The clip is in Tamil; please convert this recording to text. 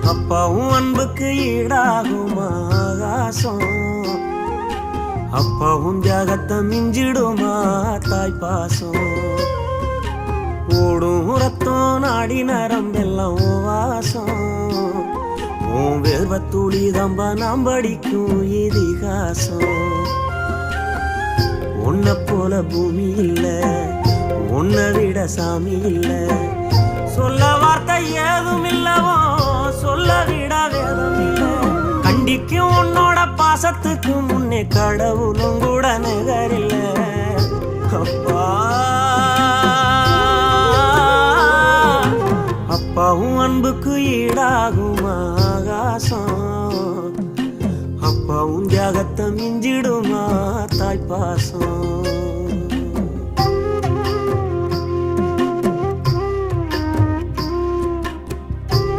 அப்பாவும் அன்புக்கு ஈடாகுமா ஆகாசம், அப்பாவும் தியாகத்தை மிஞ்சிடுமா தாய்ப்பாசம். ஓடும் ரத்தம் நாடி நரம்பெல்லாம் ஓ வாசம், உன் வேர்வத்துளி தம்ப நாம் படிக்கும் இதிகாசம். உன்னை போல பூமி இல்ல, உன்னை விட சாமி இல்ல, சொல்ல வார்த்தை ஏதும் இல்லவோ சொல்ல விட வேதம் இல்ல. கண்டிக்கும் உன்னோட பாசத்துக்கு முன்னே கடவுளும் கூட நிகரில்ல. அப்பா அப்பாவும் அன்புக்கு ஈடாகுமா ஆகாசம், அப்பாவும் தியாகத்தை மிஞ்சிடுமா தாய்ப்பாசம்.